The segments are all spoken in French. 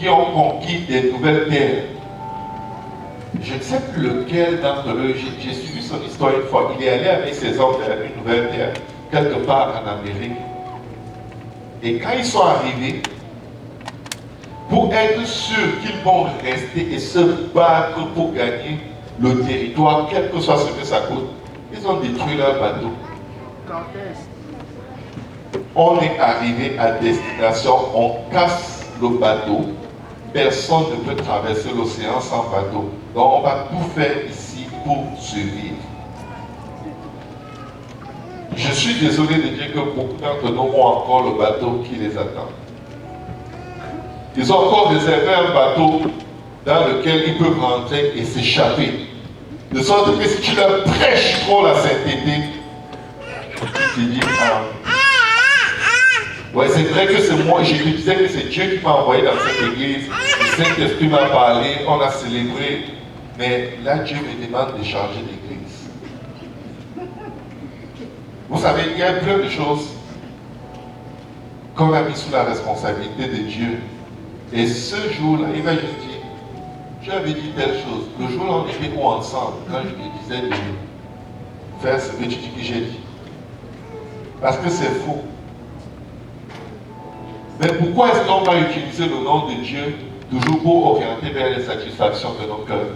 qui ont conquis des nouvelles terres. Je ne sais plus lequel d'entre eux, j'ai suivi son histoire une fois. Il est allé avec ses hommes vers une nouvelle terre, quelque part en Amérique. Et quand ils sont arrivés, pour être sûrs qu'ils vont rester et se battre pour gagner le territoire, quel que soit ce que ça coûte, ils ont détruit leur bateau. On est arrivé à destination, on casse le bateau. Personne ne peut traverser l'océan sans bateau. Donc on va tout faire ici pour survivre. Je suis désolé de dire que beaucoup d'entre nous ont encore le bateau qui les attend. Ils ont encore réservé un bateau dans lequel ils peuvent rentrer et s'échapper. De sorte que si tu leur prêches trop la sainteté, tu te dis, ouais, c'est vrai que c'est moi, je te disais que c'est Dieu qui m'a envoyé dans cette église, le Saint-Esprit m'a parlé, on a célébré, mais là Dieu me demande de changer d'église. Vous savez, il y a plein de choses qu'on a mis sous la responsabilité de Dieu. Et ce jour-là, il m'a juste dit, Dieu avait dit telle chose. Le jour-là, on était ensemble, quand je te disais de faire ce que tu dis que j'ai dit. Parce que c'est faux. Mais pourquoi est-ce qu'on va utiliser le nom de Dieu toujours pour orienter vers les satisfactions de nos cœurs?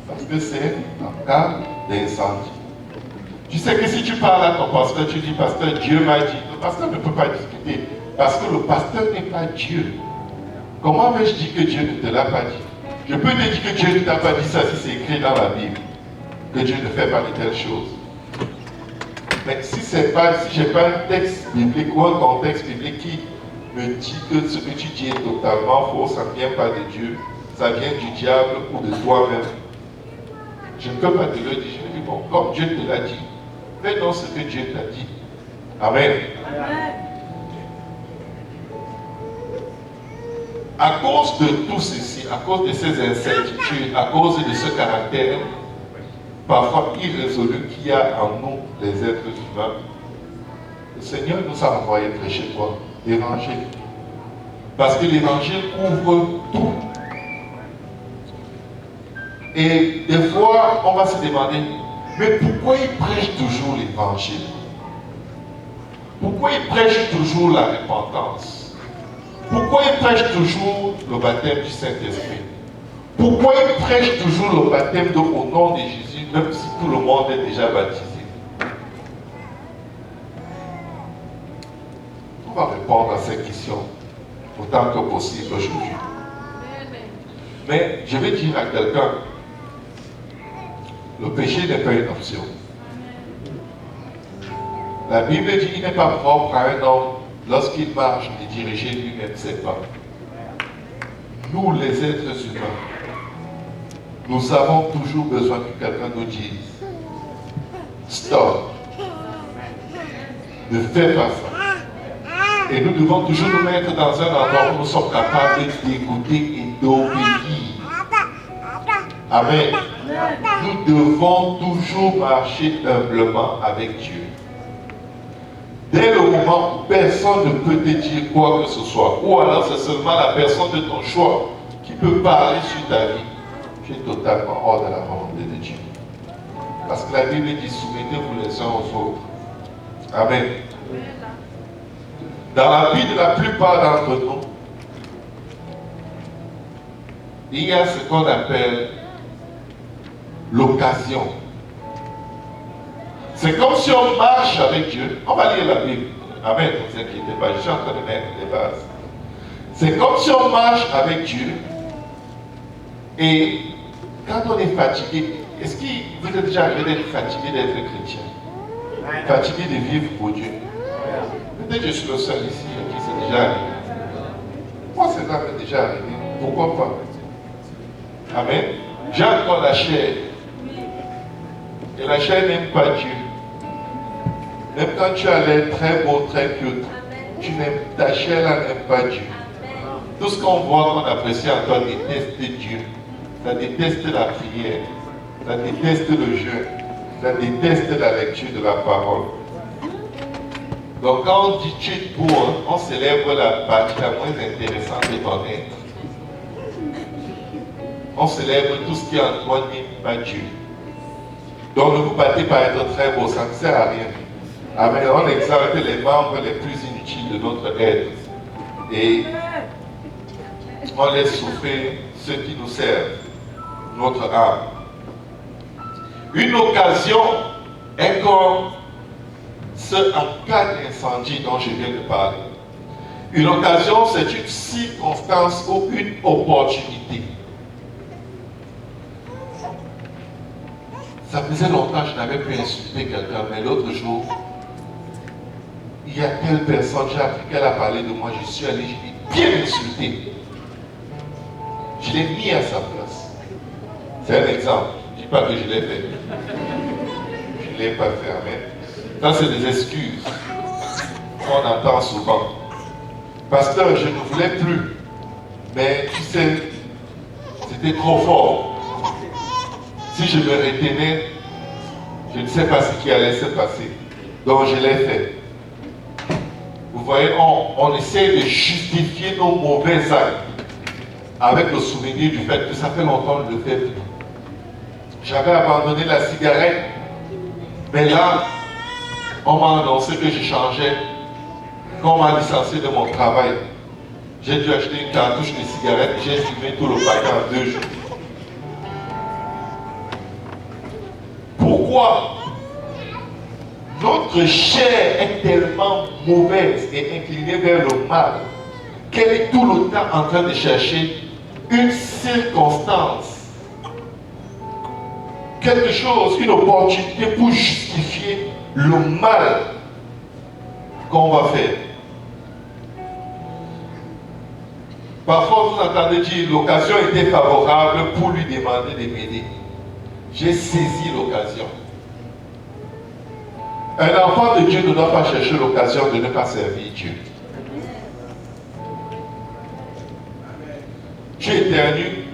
Parce que c'est un cas d'incendie. Tu sais que si tu parles à ton pasteur, tu dis, pasteur, Dieu m'a dit. Le pasteur ne peut pas discuter. Parce que le pasteur n'est pas Dieu. Comment vais-je dire que Dieu ne te l'a pas dit? Je peux te dire que Dieu ne t'a pas dit ça si c'est écrit dans la Bible. Que Dieu ne fait pas de telles choses. Mais si je n'ai pas un texte biblique ou un contexte biblique qui me dit que ce que tu dis est totalement faux, ça ne vient pas de Dieu, ça vient du diable ou de toi-même, je ne peux pas te le dire. Je me dis, bon, comme Dieu te l'a dit, fais donc ce que Dieu t'a dit. Amen. Amen. À cause de tout ceci, à cause de ces incertitudes, à cause de ce caractère parfois irrésolu qu'il y a en nous, les êtres humains, le Seigneur nous a envoyé prêcher quoi? L'évangile. Parce que l'évangile couvre tout. Et des fois, on va se demander, mais pourquoi il prêche toujours l'évangile? Pourquoi il prêche toujours la repentance? Pourquoi il prêche toujours le baptême du Saint-Esprit? Pourquoi il prêche toujours le baptême au nom de Jésus, même si tout le monde est déjà baptisé? On va répondre à ces questions autant que possible aujourd'hui. Mais je vais dire à quelqu'un, le péché n'est pas une option. La Bible dit qu'il n'est pas propre à un homme lorsqu'il marche et diriger lui-même ses pas. Nous, les êtres humains, nous avons toujours besoin que quelqu'un nous dise stop, ne fais pas ça. Et nous devons toujours nous mettre dans un endroit où nous sommes capables d'écouter et d'obéir. Amen. Nous devons toujours marcher humblement avec Dieu. Dès le moment où personne ne peut te dire quoi que ce soit, ou alors c'est seulement la personne de ton choix qui peut parler sur ta vie, tu es totalement hors de la volonté de Dieu. Parce que la Bible dit, soumettez-vous les uns aux autres. Amen. Dans la vie de la plupart d'entre nous, il y a ce qu'on appelle l'occasion. C'est comme si on marche avec Dieu. On va lire la Bible. Amen, ne vous inquiétez pas, je suis en train de mettre les bases. C'est comme si on marche avec Dieu. Et quand on est fatigué, est-ce que vous êtes déjà arrivé d'être fatigué d'être chrétien? Fatigué de vivre pour Dieu? Peut-être que je suis le seul ici à qui c'est déjà arrivé. Moi, c'est là m'est déjà arrivé. Pourquoi pas? Amen. J'ai encore la chair. Et la chair n'aime pas Dieu. Même quand tu as l'air très beau, très cute, ta chair là n'aime pas Dieu. Tout ce qu'on voit, qu'on apprécie en toi, déteste Dieu. Ça déteste la prière. Ça déteste le jeûne. Ça déteste la lecture de la parole. Donc quand on dit tu es beau, on célèbre la partie la moins intéressante de ton être. On célèbre tout ce qui est en toi n'est pas Dieu. Donc ne vous battez pas être très beau, ça ne sert à rien. Amen. On exalte les membres les plus inutiles de notre être. Et on laisse souffrir ceux qui nous servent, notre âme. Une occasion est comme ce en cas d'incendie dont je viens de parler. Une occasion, c'est une circonstance ou une opportunité. Ça faisait longtemps que je n'avais plus insulté quelqu'un, mais l'autre jour, il y a telle personne, j'ai appris qu'elle a parlé de moi, je suis allé, je l'ai bien insulté. Je l'ai mis à sa place. C'est un exemple. Je ne dis pas que je l'ai fait. Je ne l'ai pas fait, amen. Ça, c'est des excuses qu'on entend souvent. Pasteur, je ne voulais plus. Mais tu sais, c'était trop fort. Si je me retenais, je ne sais pas ce qui allait se passer. Donc je l'ai fait. Vous voyez, on essaie de justifier nos mauvais actes avec le souvenir du fait que ça fait longtemps que je le fais plus. J'avais abandonné la cigarette, mais là, on m'a annoncé que je changeais. Quand on m'a licencié de mon travail, j'ai dû acheter une cartouche de cigarette et j'ai fumé tout le paquet en 2 jours. Pourquoi? Notre chair est tellement mauvaise et inclinée vers le mal qu'elle est tout le temps en train de chercher une circonstance, quelque chose, une opportunité pour justifier le mal qu'on va faire. Parfois, vous entendez dire l'occasion était favorable pour lui demander de m'aider. J'ai saisi l'occasion. Un enfant de Dieu ne doit pas chercher l'occasion de ne pas servir Dieu. Tu éternues.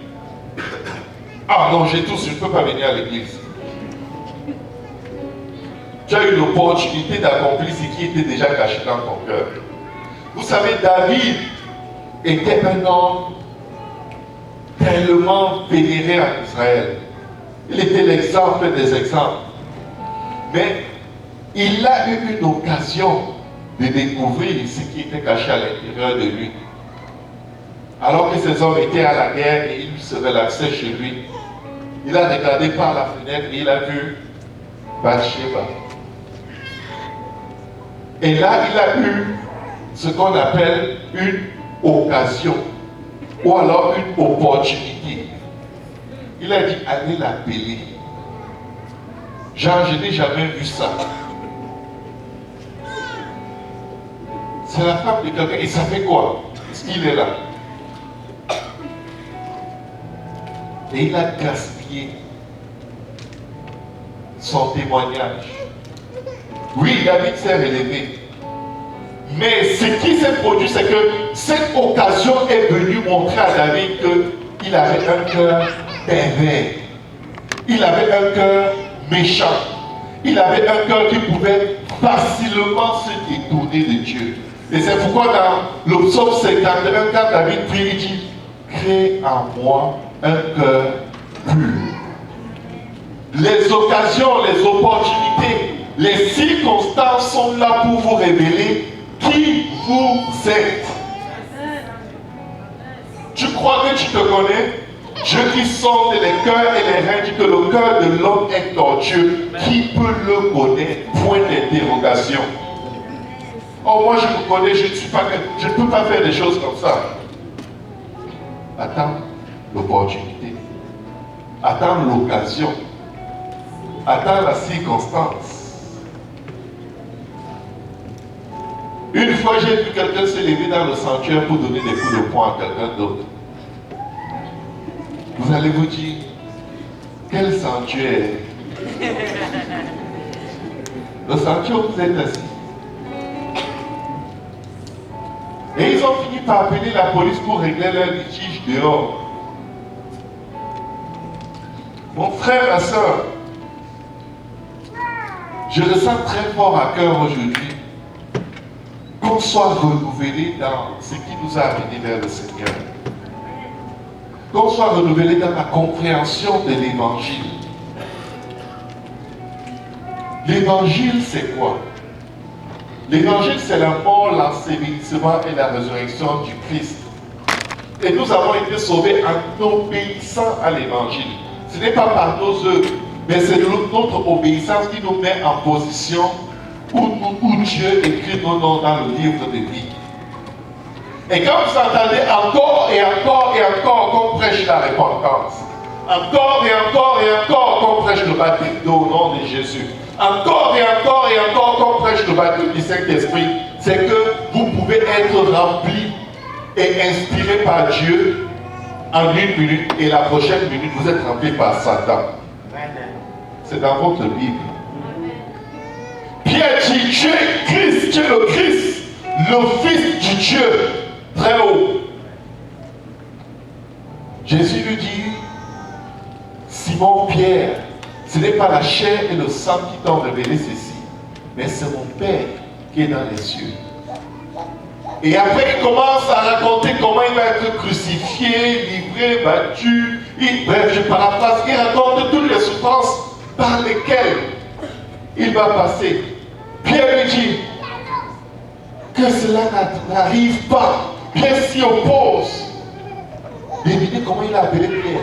Ah non, j'ai tous, je ne peux pas venir à l'église. Tu as eu l'opportunité d'accomplir ce qui était déjà caché dans ton cœur. Vous savez, David était un homme tellement vénéré en Israël. Il était l'exemple des exemples. Mais il a eu une occasion de découvrir ce qui était caché à l'intérieur de lui. Alors que ces hommes étaient à la guerre et il se relaxait chez lui, il a regardé par la fenêtre et il a vu Bathsheba. Et là, il a eu ce qu'on appelle une occasion ou alors une opportunité. Il a dit, allez l'appeler. Genre, je n'ai jamais vu ça. C'est la femme de quelqu'un. Et ça fait quoi? Est-ce qu'il est là? Et il a gaspillé son témoignage. Oui, David s'est relevé. Mais ce qui s'est produit, c'est que cette occasion est venue montrer à David qu'il avait un cœur pervers. Il avait un cœur méchant. Il avait un cœur qui pouvait facilement se détourner de Dieu. Et c'est pourquoi dans le psaume 51, quand David prie, il dit, crée en moi un cœur pur. Les occasions, les opportunités, les circonstances sont là pour vous révéler qui vous êtes. Tu crois que tu te connais? Dieu qui sonde les cœurs et les reins dit que le cœur de l'homme est tortueux. Qui peut le connaître? Point d'interrogation. Oh, moi je me connais, je ne peux pas faire des choses comme ça. Attends l'opportunité. Attends l'occasion. Attends la circonstance. Une fois, j'ai vu quelqu'un se lever dans le sanctuaire pour donner des coups de poing à quelqu'un d'autre. Vous allez vous dire, quel sanctuaire? Le sanctuaire où vous êtes assis. Et ils ont fini par appeler la police pour régler leur litige dehors. Mon frère, ma soeur, je ressens très fort à cœur aujourd'hui qu'on soit renouvelé dans ce qui nous a amené vers le Seigneur. Qu'on soit renouvelé dans la compréhension de l'évangile. L'évangile, c'est quoi? L'évangile, c'est la mort, l'ensevelissement et la résurrection du Christ. Et nous avons été sauvés en obéissant à l'évangile. Ce n'est pas par nos œuvres, mais c'est notre obéissance qui nous met en position où Dieu écrit nos noms dans le livre de vie. Et quand vous entendez encore et encore et encore qu'on prêche la repentance, encore et encore et encore qu'on prêche le baptême au nom de Jésus, encore et encore et encore qu'on prêche le baptême du Saint-Esprit, c'est que vous pouvez être rempli et inspiré par Dieu en une minute, et la prochaine minute, vous êtes rempli par Satan. C'est dans votre Bible. Pierre dit, tu es Christ, tu es le Christ, le Fils du Dieu très haut. Jésus lui dit, Simon Pierre, ce n'est pas la chair et le sang qui t'ont révélé ceci, mais c'est mon Père qui est dans les cieux. Et après, il commence à raconter comment il va être crucifié, livré, battu. Bref, je paraphrase, il raconte toutes les souffrances par lesquelles il va passer. Pierre lui dit que cela n'arrive pas. Pierre s'y oppose. Devinez comment il a appelé Pierre?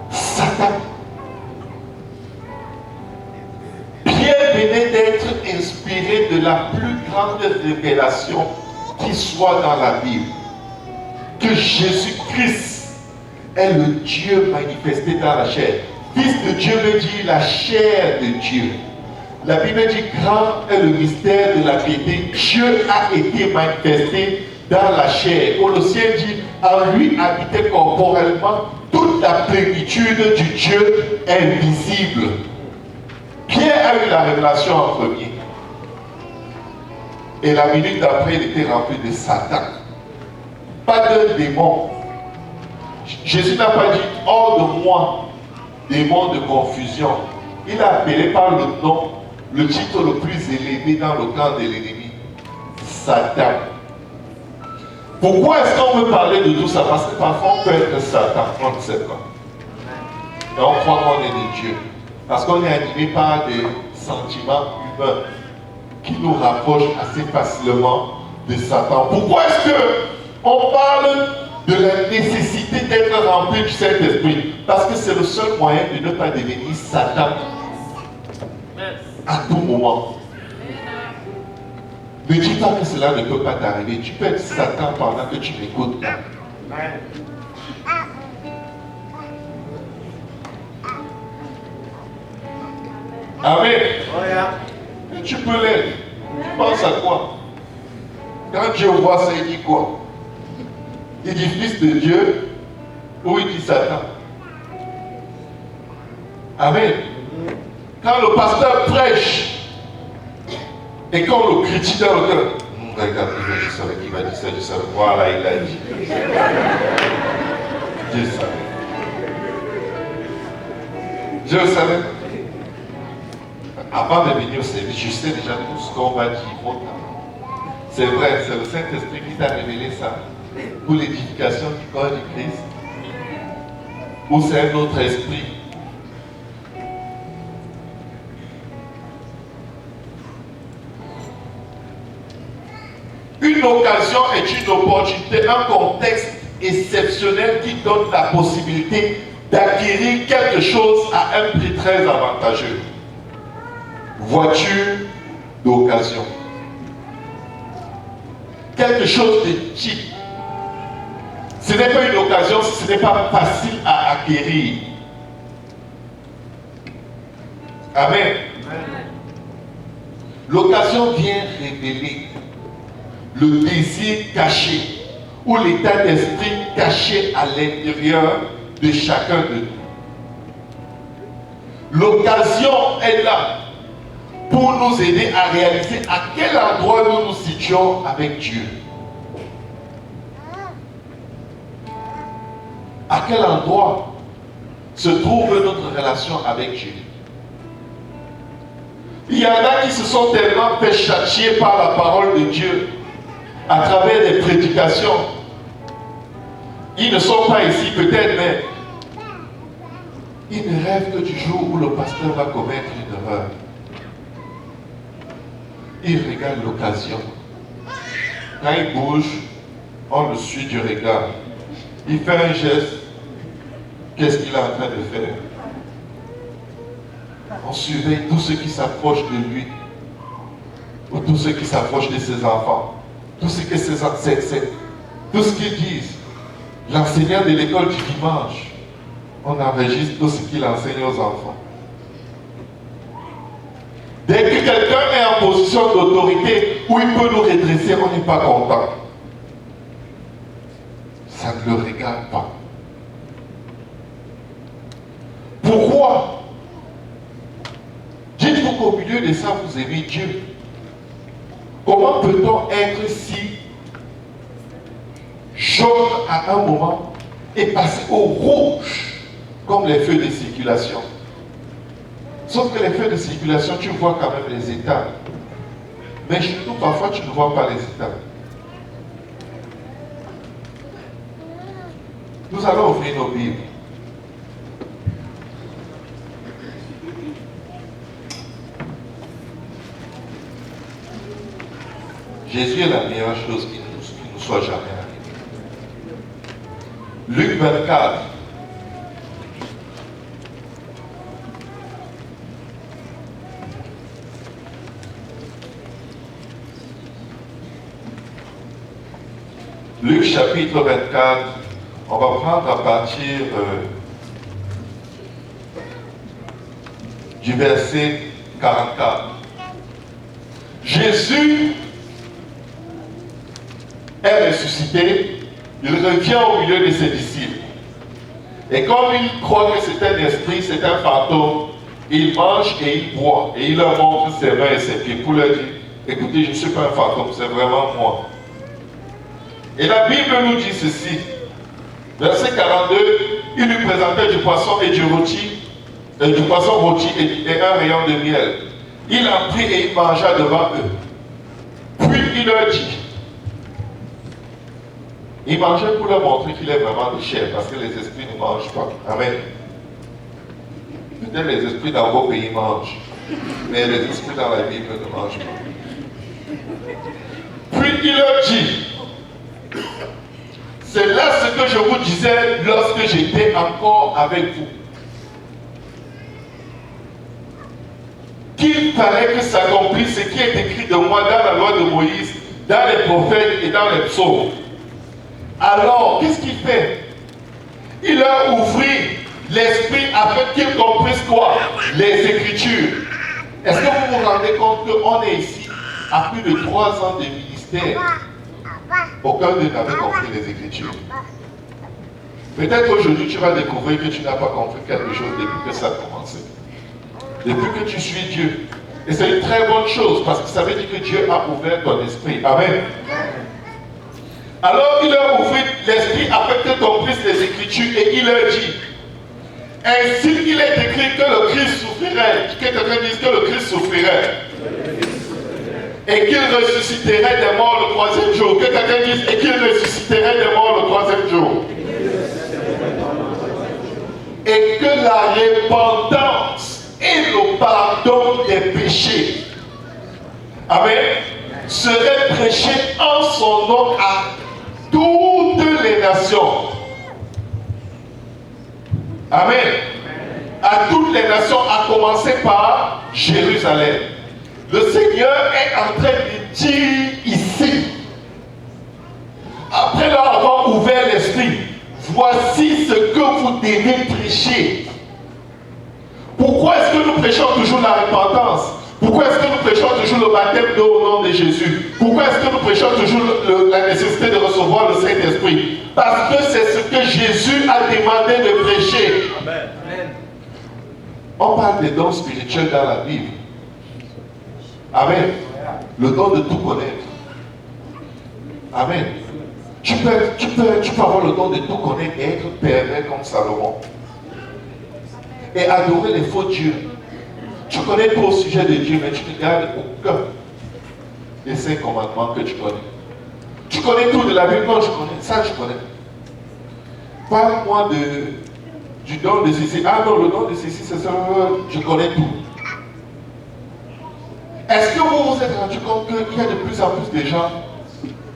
Satan. Pierre venait d'être inspiré de la plus grande révélation qui soit dans la Bible. Que Jésus-Christ est le Dieu manifesté dans la chair. Fils de Dieu veut dire la chair de Dieu. La Bible dit grand est le mystère de la piété. Dieu a été manifesté dans la chair. Colossiens dit en lui habitait corporellement toute la plénitude du Dieu invisible. Pierre a eu la révélation en premier. Et la minute d'après, il était rempli de Satan. Pas d'un démon. Jésus n'a pas dit hors de moi, démon de confusion. Il a appelé par le nom, le titre le plus élevé dans le camp de l'ennemi, Satan. Pourquoi est-ce qu'on veut parler de tout ça? Parce que parfois on peut être Satan, on ne sait pas. Et on croit qu'on est de Dieu. Parce qu'on est animé par des sentiments humains qui nous rapprochent assez facilement de Satan. Pourquoi est-ce qu'on parle de la nécessité d'être rempli du Saint-Esprit? Parce que c'est le seul moyen de ne pas devenir Satan à tout moment. Ne dis pas que cela ne peut pas t'arriver. Tu peux être Satan pendant que tu m'écoutes. Amen. Tu peux l'être. Tu penses à quoi? Quand Dieu voit ça, il dit quoi? Il dit fils de Dieu ou il dit Satan? Amen. Quand le pasteur prêche et qu'on le critique dans le cœur, regarde, je savais qu'il m'a dit ça, je savais. Voilà, il a dit. Je savais. Je le savais. Avant de venir au service, je sais déjà tout ce qu'on va dire. C'est vrai, c'est le Saint-Esprit qui t'a révélé ça pour l'édification du corps du Christ. Ou c'est un autre esprit? Une occasion est une opportunité, un contexte exceptionnel qui donne la possibilité d'acquérir quelque chose à un prix très avantageux. Voiture d'occasion. Quelque chose de cheap. Ce n'est pas une occasion, ce n'est pas facile à acquérir. Amen. L'occasion vient révéler le désir caché ou l'état d'esprit caché à l'intérieur de chacun de nous. L'occasion est là pour nous aider à réaliser à quel endroit nous nous situons avec Dieu. À quel endroit se trouve notre relation avec Dieu. Il y en a qui se sont tellement fait châtier par la parole de Dieu à travers des prédications. Ils ne sont pas ici peut-être, mais ils ne rêvent que du jour où le pasteur va commettre une erreur. Ils regardent l'occasion. Quand il bouge, on le suit du regard. Il fait un geste. Qu'est-ce qu'il est en train de faire? On surveille tous ceux qui s'approchent de lui, ou tous ceux qui s'approchent de ses enfants, tout ce qu'ils disent. L'enseignant de l'école du dimanche, on enregistre tout ce qu'il enseigne aux enfants. Dès que quelqu'un est en position d'autorité où il peut nous redresser, on n'est pas content. Ça ne le regarde pas. Pourquoi? Dites-vous qu'au milieu de ça, vous aimez Dieu. Comment peut-on être si jaune à un moment et passer au rouge comme les feux de circulation? Sauf que les feux de circulation, tu vois quand même les états. Mais chez nous, parfois, tu ne vois pas les états. Nous allons ouvrir nos Bibles. Jésus est la meilleure chose qui nous soit jamais arrivée. Luc 24. Luc chapitre 24, on va prendre à partir du verset 44. Jésus est ressuscité, il revient au milieu de ses disciples. Et comme il croit que c'est un esprit, c'est un fantôme, il mange et il boit. Et il leur montre ses mains et ses pieds pour leur dire, écoutez, je ne suis pas un fantôme, c'est vraiment moi. Et la Bible nous dit ceci. Verset 42, il lui présentait du poisson et du poisson rôti et un rayon de miel. Il en prit et il mangea devant eux. Puis il leur dit, il mangeait pour leur montrer qu'il est vraiment de chair, parce que les esprits ne mangent pas. Amen. Peut-être les esprits dans vos pays mangent, mais les esprits dans la Bible ne mangent pas. Puis il leur dit, c'est là ce que je vous disais lorsque j'étais encore avec vous. Qu'il fallait que s'accomplisse ce qui est écrit de moi dans la loi de Moïse, dans les prophètes et dans les psaumes. Alors, qu'est-ce qu'il fait? Il leur ouvrit l'esprit afin qu'ils comprissent quoi? Les Écritures. Est-ce que vous vous rendez compte qu'on est ici à plus de 3 ans de ministère? Aucun d'eux n'avait compris les Écritures. Peut-être aujourd'hui tu vas découvrir que tu n'as pas compris quelque chose depuis que ça a commencé. Depuis que tu suis Dieu. Et c'est une très bonne chose parce que ça veut dire que Dieu a ouvert ton esprit. Amen. Alors il leur ouvrit l'esprit afin qu'ils comprissent les Écritures et il leur dit, ainsi il est écrit que le Christ souffrirait, que quelqu'un dise que le Christ souffrirait et qu'il ressusciterait des morts le 3e jour, que quelqu'un dise et qu'il ressusciterait des morts le 3e jour, et que la repentance et le pardon des péchés, amen, serait prêché en son nom à toutes les nations. Amen. À toutes les nations, à commencer par Jérusalem. Le Seigneur est en train de dire ici, après leur avoir ouvert l'esprit, voici ce que vous devez prêcher. Pourquoi est-ce que nous prêchons toujours la repentance? Pourquoi est-ce que nous prêchons toujours le baptême d'eau au nom de Jésus? Pourquoi est-ce que nous prêchons toujours la nécessité de recevoir le Saint-Esprit? Parce que c'est ce que Jésus a demandé de prêcher. Amen. On parle des dons spirituels dans la Bible. Amen. Le don de tout connaître. Amen. Tu peux avoir le don de tout connaître et être pervers comme Salomon. Et adorer les faux dieux. Tu connais tout au sujet de Dieu, mais tu ne gardes aucun des 5 commandements que tu connais. Tu connais tout de la Bible, non, je connais, ça je connais. Parle-moi du don de ceci. Ah non, le don de ceci, c'est ça, je connais tout. Est-ce que vous vous êtes rendu compte qu'il y a de plus en plus de gens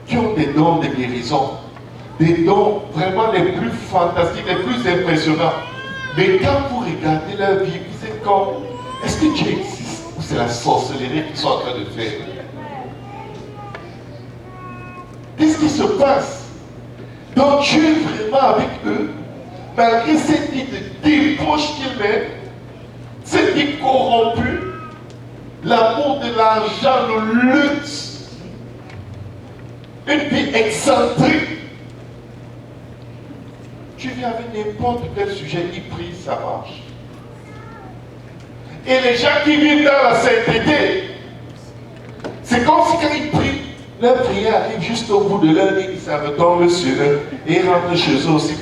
qui ont des dons de guérison, des dons vraiment les plus fantastiques, les plus impressionnants. Mais quand vous regardez leur vie, vous êtes comme, est-ce que Dieu existe ou c'est la sorcellerie qu'ils sont en train de faire? Qu'est-ce qui se passe? Donc Dieu est vraiment avec eux, malgré cette vie de débauche qu'ils mettent, cette vie corrompue, l'amour de l'argent, le luxe, une vie excentrique. Tu viens avec n'importe quel sujet, il prie, ça marche. Et les gens qui vivent dans la sainteté, c'est comme si quand ils prient, leur prière arrive juste au bout de leur vie, ça retombe sur eux et ils rentrent chez eux aussi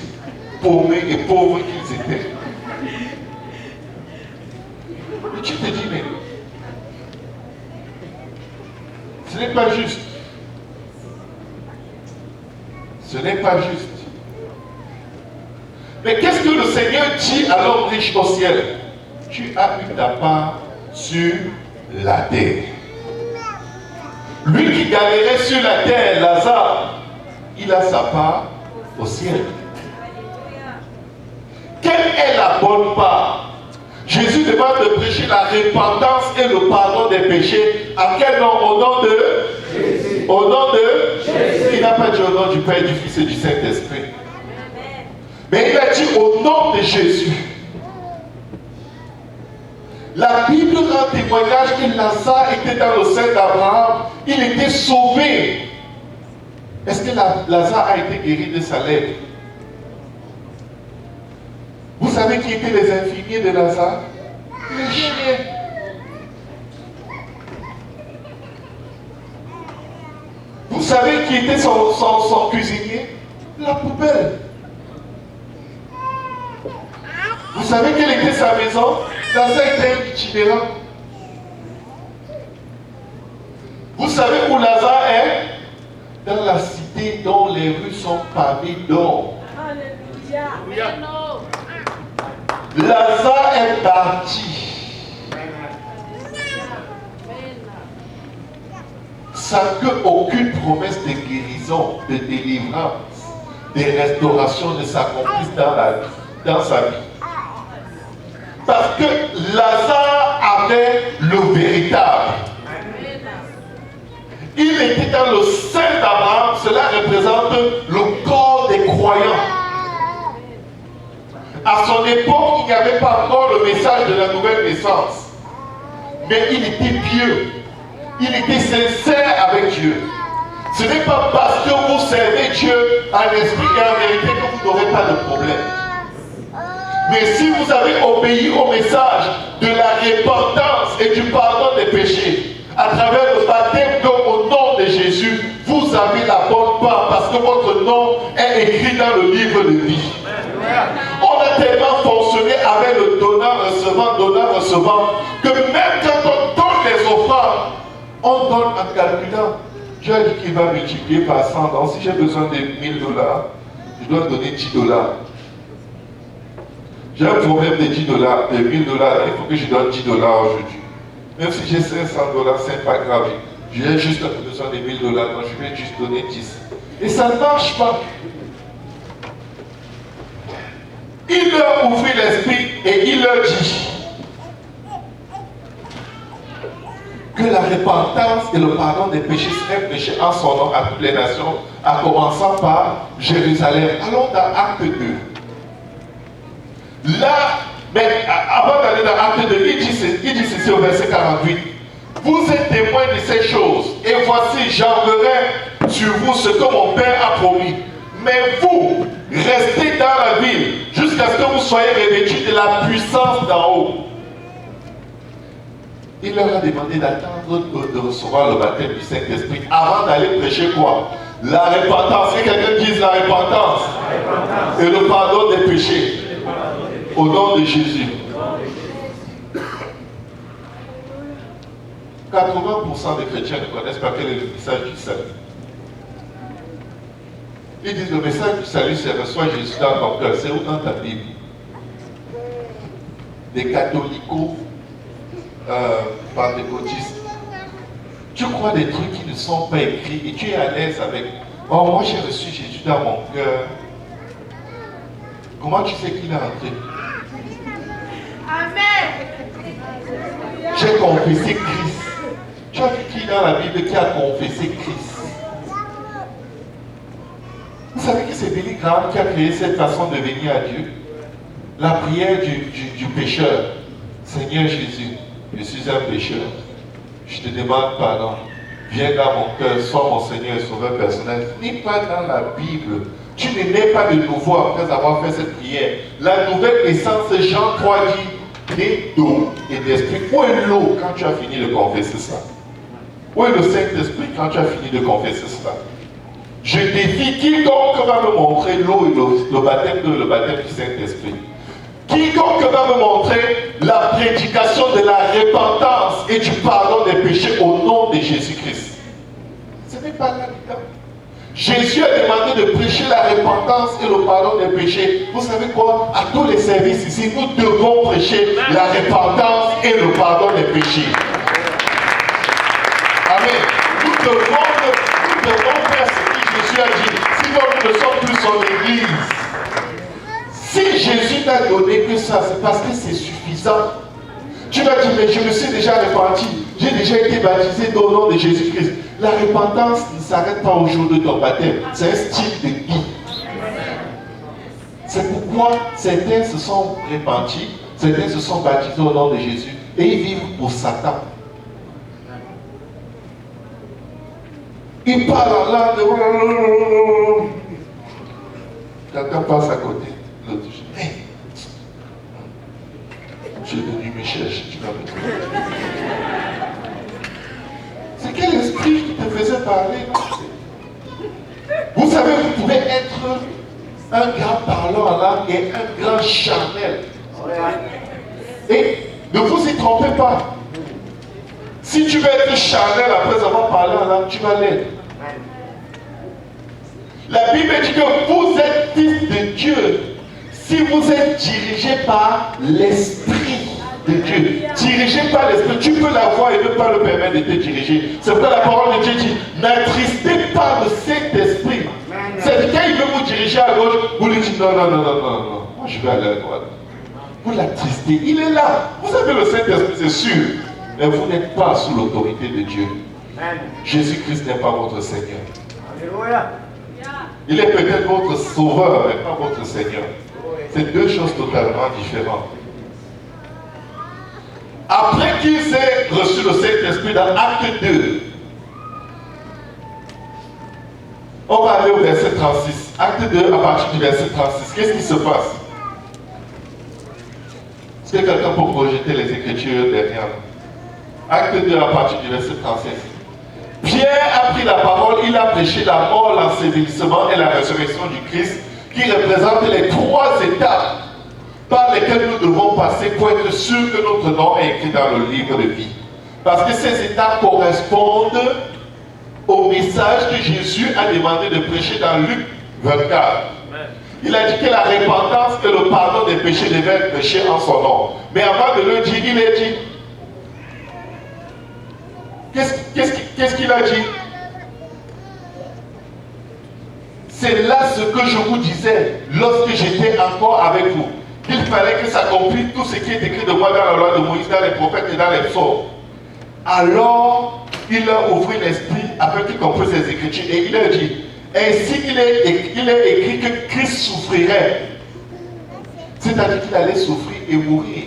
paumés et pauvres qu'ils étaient. Et tu te dis, mais ce n'est pas juste. Ce n'est pas juste. Mais qu'est-ce que le Seigneur dit à l'homme riche au ciel? Tu as eu ta part sur la terre. Lui qui galérait sur la terre, Lazare, il a sa part au ciel. Quelle est la bonne part? Jésus demande de prêcher la repentance et le pardon des péchés. À quel nom? Au nom de Jésus. Au nom de Jésus. Il n'a pas dit au nom du Père, du Fils et du Saint-Esprit. Mais il a dit au nom de Jésus. La Bible rend témoignage que Lazare était dans le sein d'Abraham. Il était sauvé. Est-ce que Lazare a été guéri de sa lèpre? Vous savez qui étaient les infirmiers de Lazare? Les chiens. Vous savez qui était son cuisinier? La poubelle. Vous savez quelle était sa maison? Lazare était un itinérant. Vous savez où Lazare est? Dans la cité dont les rues sont pavées d'or. Alléluia. Lazare est parti sans qu'aucune promesse de guérison, de délivrance, de restauration ne s'accomplisse dans sa vie. Parce que Lazare avait le véritable. Il était dans le sein d'Abraham. Cela représente le corps des croyants. À son époque, il n'y avait pas encore le message de la nouvelle naissance. Mais il était pieux. Il était sincère avec Dieu. Ce n'est pas parce que vous servez Dieu en esprit et en vérité que vous n'aurez pas de problème. Mais si vous avez obéi au message de la repentance et du pardon des péchés, à travers le baptême au nom de Jésus, vous avez la bonne part parce que votre nom est écrit dans le livre de vie. On a tellement fonctionné avec le donnant-recevant, que même quand on donne les offrandes, on donne en calculant. Dieu a dit qu'il va multiplier par 100. Donc si j'ai besoin de $1000, je dois donner $10. J'ai un problème de $10, de $1000, il faut que je donne $10 aujourd'hui. Même si j'ai $500, ce n'est pas grave. J'ai juste besoin de $1000, donc je vais juste donner 10. Et ça ne marche pas. Il leur ouvrit l'esprit et il leur dit que la repentance et le pardon des péchés seraient prêchés en son nom à toutes les nations, en commençant par Jérusalem. Allons dans Acte 2. Là, mais avant d'aller dans Acte 2, il dit ceci au verset 48. Vous êtes témoins de ces choses, et voici, j'enverrai sur vous ce que mon Père a promis. Mais vous, restez dans la ville, jusqu'à ce que vous soyez revêtus de la puissance d'en haut. Il leur a demandé d'attendre de recevoir le baptême du Saint-Esprit avant d'aller prêcher quoi? La repentance. Et quelqu'un dise la repentance. Et le pardon des péchés. Au nom de Jésus. 80% des chrétiens ne connaissent pas quel est le message du salut. Ils disent le message du salut, c'est reçois Jésus dans ton cœur. C'est où dans ta Bible? Des catholiques pentecôtistes. Tu crois des trucs qui ne sont pas écrits et tu es à l'aise avec. Oh, moi j'ai reçu Jésus dans mon cœur. Comment tu sais qu'il est entré? Amen. J'ai confessé Christ. Tu as vu qui dans la Bible qui a confessé Christ? Vous savez que c'est Billy Graham qui a créé cette façon de venir à Dieu? La prière du pécheur. Seigneur Jésus, je suis un pécheur. Je te demande pardon. Viens dans mon cœur, sois mon Seigneur et Sauveur personnel. Ce n'est pas dans la Bible. Tu ne nais pas de nouveau après avoir fait cette prière. La nouvelle naissance, Jean 3 dit, né d'eau et d'esprit. Où est l'eau quand tu as fini de confesser ça? Où est le Saint-Esprit quand tu as fini de confesser cela? Je défie quiconque va me montrer l'eau et le baptême du Saint-Esprit. Quiconque va me montrer la prédication de la repentance et du pardon des péchés au nom de Jésus-Christ. Ce n'est pas là-dedans. Jésus a demandé de prêcher la repentance et le pardon des péchés. Vous savez quoi? À tous les services ici, nous devons prêcher la repentance et le pardon des péchés. Amen. Nous devons faire ce que Jésus a dit. Sinon, nous ne sommes plus son église. Si Jésus t'a donné que ça, c'est parce que c'est suffisant. Tu vas dire, mais je me suis déjà repenti. J'ai déjà été baptisé au nom de Jésus-Christ. La repentance ne s'arrête pas au jour de ton baptême. C'est un style de vie. C'est pourquoi certains se sont repentis, certains se sont baptisés au nom de Jésus. Et ils vivent pour Satan. Ils parlent en langue. Quelqu'un passe à côté. L'autre dit, hey, je suis venu me chercher, tu vas me trouver. C'est quel esprit qui te faisait parler? Vous savez, vous pouvez être un grand parlant en langue et un grand charnel. Et ne vous y trompez pas. Si tu veux être charnel après avoir parlé en langue, tu vas l'être. La Bible dit que vous êtes fils de Dieu si vous êtes dirigé par l'Esprit de Dieu. Dirigé par l'Esprit, tu peux l'avoir et ne pas le permettre de te diriger. C'est pourquoi la parole de Dieu dit, n'attristez pas le Saint-Esprit. C'est quand il veut vous diriger à gauche, vous lui dites non, moi je vais aller à droite. Vous l'attristez, il est là. Vous avez le Saint-Esprit, c'est sûr. Mais vous n'êtes pas sous l'autorité de Dieu. Jésus-Christ n'est pas votre Seigneur. Alléluia. Il est peut-être votre sauveur, mais pas votre Seigneur. C'est deux choses totalement différentes. Après qu'ils aient reçu le Saint-Esprit dans Acte 2, on va aller au verset 36. Acte 2 à partir du verset 36. Qu'est-ce qui se passe? Est-ce que quelqu'un peut projeter les Écritures derrière nous? Acte 2 à partir du verset 36. Pierre a pris la parole, il a prêché la mort, l'ensevelissement et la résurrection du Christ, qui représentent les trois étapes par lesquelles nous devons passer pour être sûrs que notre nom est écrit dans le livre de vie. Parce que ces étapes correspondent au message que Jésus a demandé de prêcher dans Luc 24. Il a dit que la repentance et le pardon des péchés devaient être prêchés en son nom. Mais avant de le dire, il a dit, qu'est-ce qu'il a dit? C'est là ce que je vous disais lorsque j'étais encore avec vous. Il fallait que s'accomplisse tout ce qui est écrit de moi dans la loi de Moïse, dans les prophètes et dans les psaumes. Alors, il leur ouvrit l'esprit afin qu'ils comprennent ces écritures. Et il leur dit, ainsi qu'il est écrit que Christ souffrirait. C'est-à-dire qu'il allait souffrir et mourir.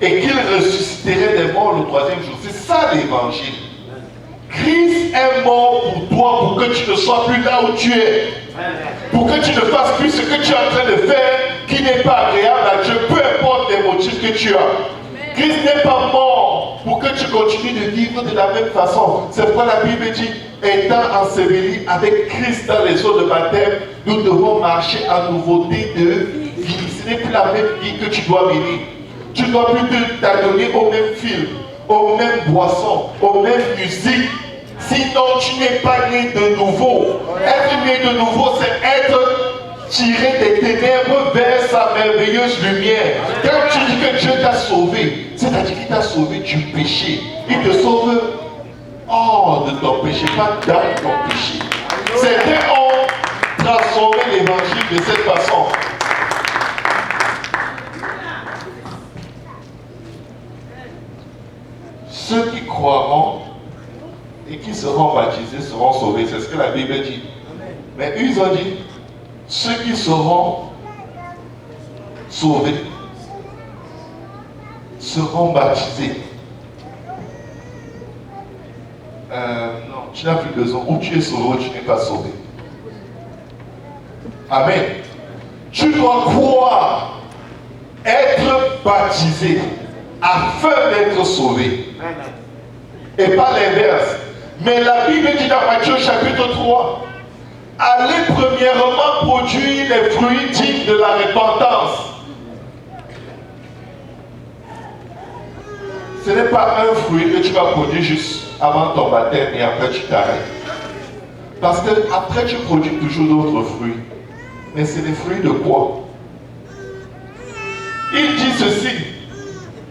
Et qu'il ressusciterait des morts le troisième jour. C'est ça l'évangile. Christ est mort pour toi, pour que tu ne sois plus là où tu es. Pour que tu ne fasses plus ce que tu es en train de faire, qui n'est pas agréable à Dieu, peu importe les motifs que tu as. Christ n'est pas mort pour que tu continues de vivre de la même façon. C'est pourquoi la Bible dit, étant ensevelis avec Christ dans les eaux de baptême, nous devons marcher en nouveauté de vie. Ce n'est plus la même vie que tu dois mener. Tu ne dois plus t'adonner au même film, aux mêmes boissons, aux mêmes musiques. Sinon, tu n'es pas né de nouveau. Être né de nouveau, c'est être tiré des ténèbres vers sa merveilleuse lumière. Quand tu dis que Dieu t'a sauvé, c'est-à-dire qu'il t'a sauvé du péché. Il te sauve hors de ton péché, pas dans ton péché. Certains ont transformé l'évangile de cette façon. Ceux qui croiront et qui seront baptisés seront sauvés. C'est ce que la Bible dit. Mais ils ont dit, ceux qui seront sauvés seront baptisés. Non, tu n'as plus besoin. Ou tu es sauvé ou tu n'es pas sauvé. Amen. Tu dois croire, être baptisé afin d'être sauvé. Et pas l'inverse. Mais la Bible dit dans Matthieu chapitre 3, allez premièrement produire les fruits dignes de la repentance. Ce n'est pas un fruit que tu vas produire juste avant ton baptême et après tu t'arrêtes. Parce que après tu produis toujours d'autres fruits. Mais c'est des fruits de quoi? Il dit ceci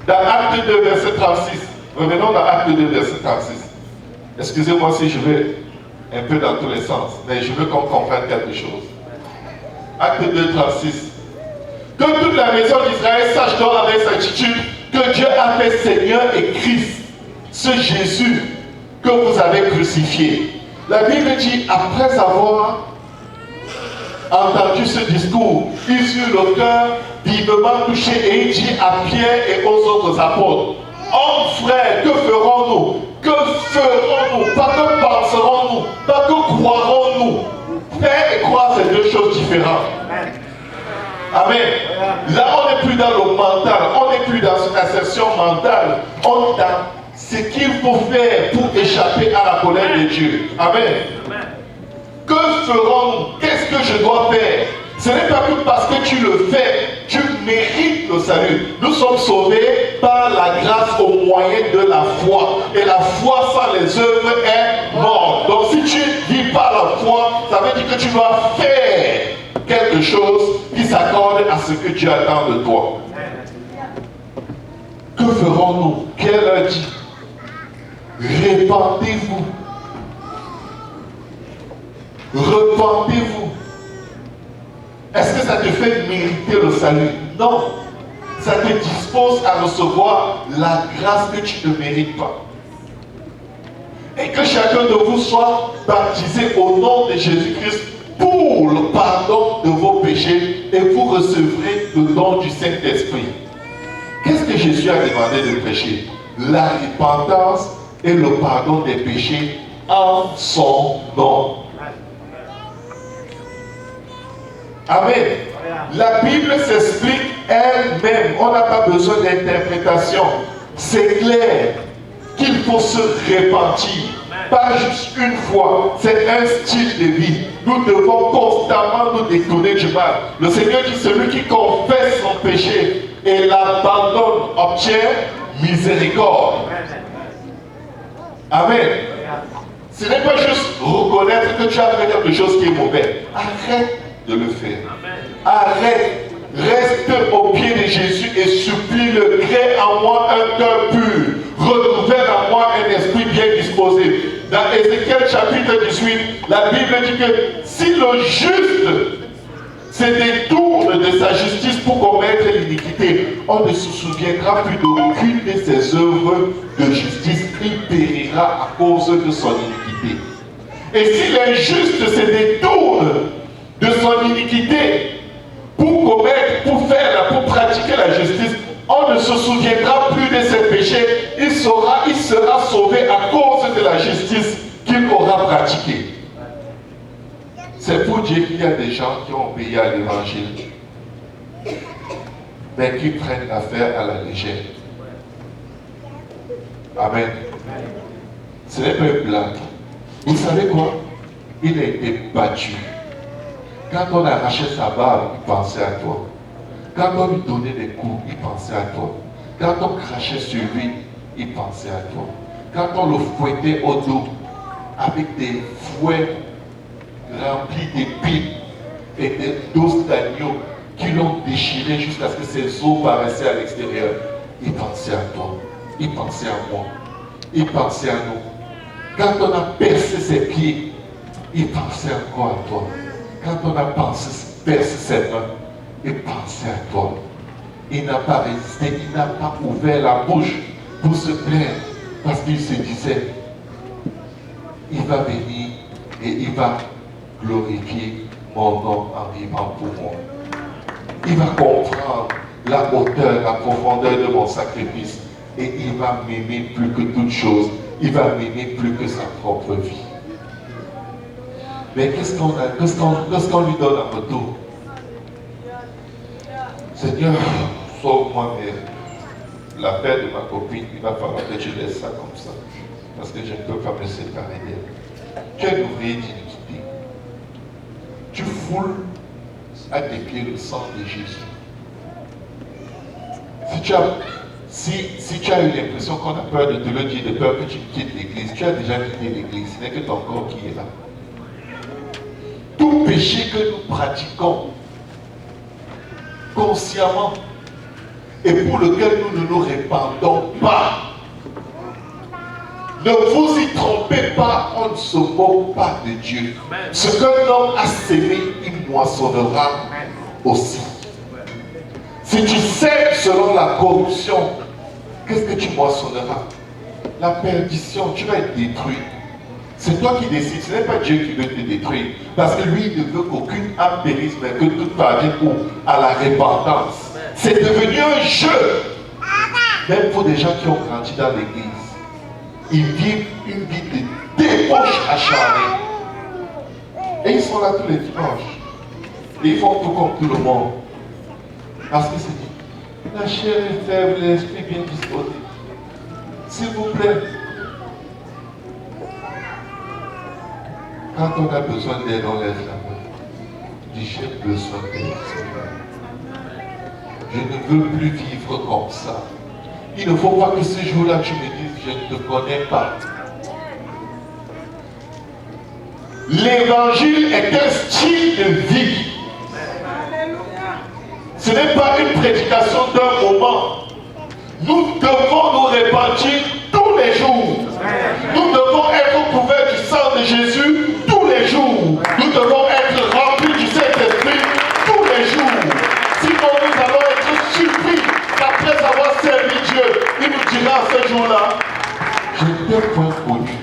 dans Acte 2, verset 36. Revenons dans Acte 2, verset 36. Excusez-moi si je vais un peu dans tous les sens, mais je veux qu'on comprenne quelque chose. Acte 2, 36. Que toute la maison d'Israël sache donc avec certitude que Dieu a fait Seigneur et Christ, ce Jésus que vous avez crucifié. La Bible dit, après avoir entendu ce discours, ils eurent le cœur vivement touché et il dit à Pierre et aux autres apôtres, hommes frères, que ferons-nous? Que ferons-nous? Pas que penserons-nous, pas que croirons-nous. Faire et croire, c'est deux choses différentes. Amen. Là, on n'est plus dans le mental, on n'est plus dans une assertion mentale, on est dans ce qu'il faut faire pour échapper à la colère de Dieu. Amen. Que ferons-nous? Qu'est-ce que je dois faire? Ce n'est pas que parce que tu le fais, tu mérites le salut. Nous sommes sauvés par la grâce au moyen de la foi. Et la foi sans les œuvres est morte. Donc si tu vis par la foi, ça veut dire que tu dois faire quelque chose qui s'accorde à ce que Dieu attend de toi. Que ferons-nous? Quelle heure dit? Répentez-vous. Repentez-vous. Est-ce que ça te fait mériter le salut? Non. Ça te dispose à recevoir la grâce que tu ne mérites pas. Et que chacun de vous soit baptisé au nom de Jésus-Christ pour le pardon de vos péchés et vous recevrez le don du Saint-Esprit. Qu'est-ce que Jésus a demandé de prêcher? La repentance et le pardon des péchés en son nom. Amen. La Bible s'explique elle-même. On n'a pas besoin d'interprétation. C'est clair qu'il faut se repentir. Pas juste une fois. C'est un style de vie. Nous devons constamment nous détourner du mal. Le Seigneur dit, celui qui confesse son péché et l'abandonne obtient miséricorde. Amen. Ce n'est pas juste reconnaître que tu as fait quelque chose qui est mauvais. Arrête de le faire. Arrête, reste au pied de Jésus et supplie-le. Crée en moi un cœur pur, renouvelle en moi un esprit bien disposé. Dans Ézéchiel chapitre 18, la Bible dit que si le juste se détourne de sa justice pour commettre l'iniquité, on ne se souviendra plus d'aucune de ses œuvres de justice. Il périra à cause de son iniquité. Et si l'injuste se détourne de son iniquité pour pratiquer la justice, on ne se souviendra plus de ses péchés. Il sera sauvé à cause de la justice qu'il aura pratiquée. C'est pour dire qu'il y a des gens qui ont obéi à l'évangile, mais qui prennent l'affaire à la légère. Amen. Ce n'est pas une blague. Vous savez quoi? Il a été battu. Quand on arrachait sa barbe, il pensait à toi. Quand on lui donnait des coups, il pensait à toi. Quand on crachait sur lui, il pensait à toi. Quand on le fouettait au dos avec des fouets remplis d'épines et des doses d'agneau qui l'ont déchiré jusqu'à ce que ses os paraissaient à l'extérieur, il pensait à toi, il pensait à moi, il pensait à nous. Quand on a percé ses pieds, il pensait encore à toi. Quand on a percé ses mains, il pensait à toi. Il n'a pas résisté, il n'a pas ouvert la bouche pour se plaindre, parce qu'il se disait, il va venir et il va glorifier mon nom en vivant pour moi. Il va comprendre la hauteur, la profondeur de mon sacrifice et il va m'aimer plus que toute chose. Il va m'aimer plus que sa propre vie. Mais qu'est-ce qu'on lui donne en retour? Seigneur, sauve-moi, mais la paix de ma copine, il va falloir que je laisse ça comme ça. Parce que je ne peux pas me séparer d'elle. Tu es un ouvrier d'iniquité. Tu foules à tes pieds le sang de Jésus. Si tu as eu l'impression qu'on a peur de te le dire, de peur que tu quittes l'église, tu as déjà quitté l'église, ce n'est que ton corps qui est là. Tout péché que nous pratiquons consciemment et pour lequel nous ne nous répandons pas, ne vous y trompez pas, on ne se moque pas de Dieu. Ce qu'un homme a sémé, il moissonnera aussi. Si tu sèmes selon la corruption, qu'est-ce que tu moissonneras? La perdition, tu vas être détruit. C'est toi qui décides, ce n'est pas Dieu qui veut te détruire. Parce que lui, il ne veut qu'aucune âme périsse, mais que tout parvienne à la repentance. C'est devenu un jeu. Même pour des gens qui ont grandi dans l'église. Ils vivent une vie de débauche acharnée. Et ils sont là tous les dimanches. Et ils font tout comme tout le monde. Parce que c'est dit, la chair est faible, l'esprit bien disposé. S'il vous plaît, quand on a besoin d'aide, on lève la main. Dis, j'ai besoin d'aide. Je ne veux plus vivre comme ça. Il ne faut pas que ce jour-là tu me dises, je ne te connais pas. L'évangile est un style de vie. Ce n'est pas une prédication d'un moment. Nous devons nous repentir tous les jours. Nous devons être couverts du sang de Jésus tous les jours. Nous devons être remplis du Saint-Esprit tous les jours. Sinon nous allons être surpris qu'après avoir servi Dieu, il nous dira ce jour-là, je ne t'ai point connu.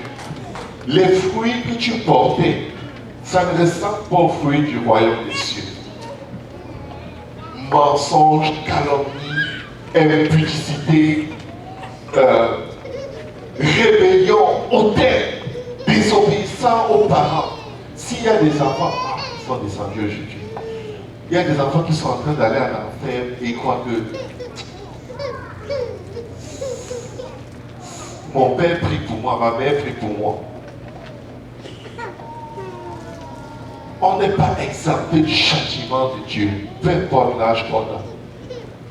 Les fruits que tu portais, ça ne ressemble pas aux fruits du royaume des cieux. Mensonge, calomnie, impudicité, rébellion, hautain, désobéissant aux parents. S'il y a des enfants qui sont descendus aujourd'hui, il y a des enfants qui sont en train d'aller en enfer et ils croient que mon père prie pour moi, ma mère prie pour moi. On n'est pas exempté du châtiment de Dieu, peu importe l'âge qu'on a.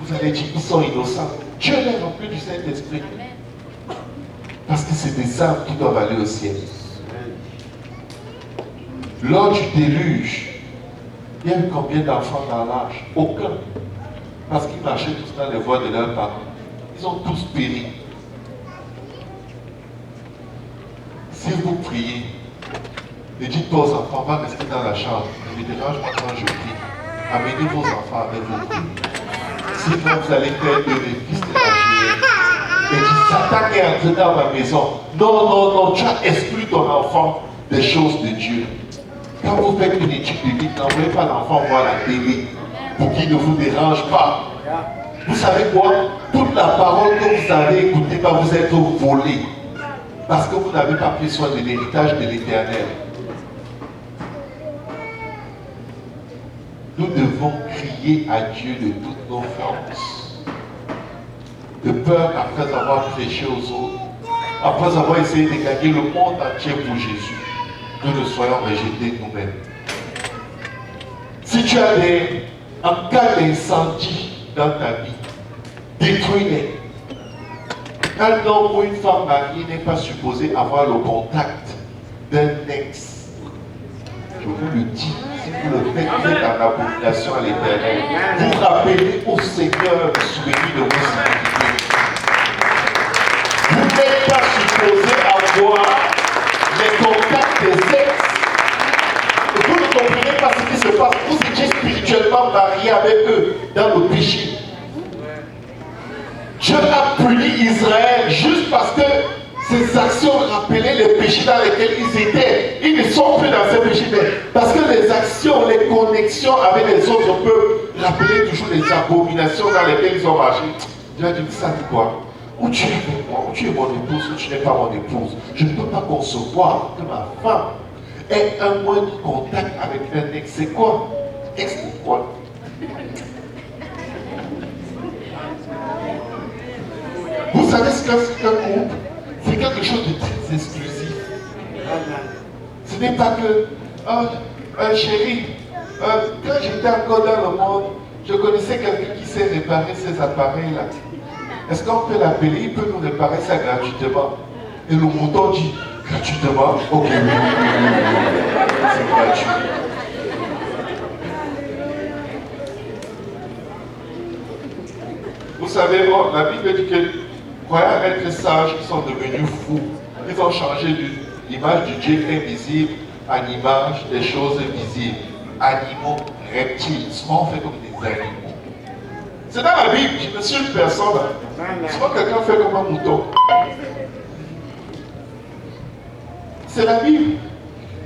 Vous allez dire, ils sont innocents. Dieu les remplit du Saint-Esprit. Parce que c'est des âmes qui doivent aller au ciel. Lors du déluge, il y a eu combien d'enfants dans l'âge? Aucun. Parce qu'ils marchaient tous dans les voies de leurs parents. Ils ont tous péri. Si vous priez, ne dites pas aux enfants, va rester dans la chambre. Ne me dérange pas quand je prie. Amenez vos enfants avec vous. Sinon, vous allez faire de les fils de la juillet. Et dit, Satan est entré dans ma maison. Non, non, non, tu as exclu ton enfant des choses de Dieu. Quand vous faites une étude biblique, n'envoyez pas l'enfant voir la télé pour qu'il ne vous dérange pas. Vous savez quoi? Toute la parole que vous avez écoutée va vous être volée. Parce que vous n'avez pas pris soin de l'héritage de l'Éternel. Nous devons crier à Dieu de toutes nos forces. De peur après avoir prêché aux autres, après avoir essayé de gagner le monde entier pour Jésus, nous ne soyons rejetés nous-mêmes. Si tu as un cas d'incendie dans ta vie, détruis-les. Un homme ou une femme mariée n'est pas supposé avoir le contact d'un ex. Je vous le dis, si vous le faites, vous êtes en abomination à l'Éternel. Vous rappelez au Seigneur le souvenir de vos iniquités. Vous n'êtes pas supposé avoir les contacts des ex. Et vous ne comprenez pas ce qui se passe. Vous étiez spirituellement mariés avec eux dans le péché. Dieu a puni Israël juste parce que ces actions rappelaient les péchés dans lesquels ils étaient. Ils ne sont plus dans ces péchés. Mais parce que les actions, les connexions avec les autres peuvent rappeler toujours les abominations dans lesquelles ils ont marché. Dieu a dit, ça dit quoi? Ou tu es avec moi, ou tu es mon épouse, ou tu n'es pas mon épouse. Je ne peux pas concevoir que ma femme ait un moindre contact avec un ex. C'est quoi? Ex de quoi? Vous savez ce qu'un couple? C'est quelque chose de très exclusif. Ce n'est pas que, oh, chérie, quand j'étais encore dans le monde, je connaissais quelqu'un qui sait réparer ces appareils-là. Est-ce qu'on peut l'appeler? Il peut nous réparer ça gratuitement. Et le mouton dit, gratuitement? Ok, oui. C'est gratuit. Vous savez, la Bible dit que croyant être sages, ils sont devenus fous. Ils ont changé l'image du Dieu invisible à l'image des choses visibles. Animaux, reptiles, souvent fait comme des animaux. C'est dans la Bible, je ne suis une personne. Souvent quelqu'un fait comme un mouton. C'est la Bible.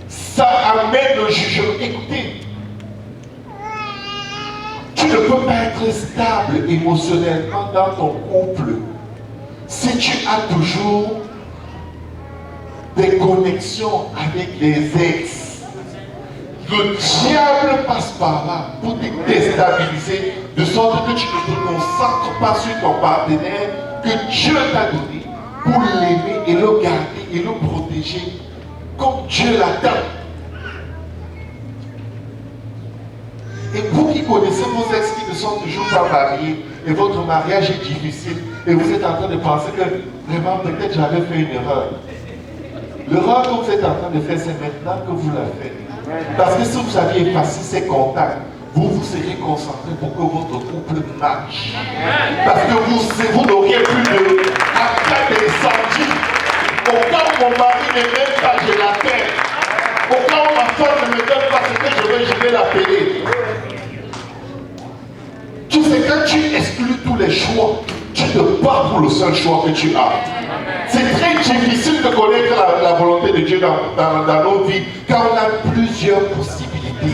Ça amène le jugement. Écoutez, tu ne peux pas être stable émotionnellement dans ton couple si tu as toujours des connexions avec les ex. Le diable passe par là pour te déstabiliser, de sorte que tu ne te concentres pas sur ton partenaire que Dieu t'a donné pour l'aimer et le garder et le protéger comme Dieu l'attend. Et vous qui connaissez vos ex qui ne sont toujours pas mariés et votre mariage est difficile et vous êtes en train de penser que vraiment peut-être j'avais fait une erreur. L'erreur que vous êtes en train de faire, c'est maintenant que vous la faites. Parce que si vous aviez effacé ces contacts, vous serez concentré pour que votre couple marche. Parce que vous n'auriez plus de attaque d'incendie. Au cas où mon mari ne m'aime pas, je l'appelle. Au cas où ma femme ne me donne pas ce que je vais l'appeler. Tu sais, quand tu exclus tous les choix, tu te bats pour le seul choix que tu as. C'est très difficile de connaître la volonté de Dieu dans nos vies, car on a plusieurs possibilités.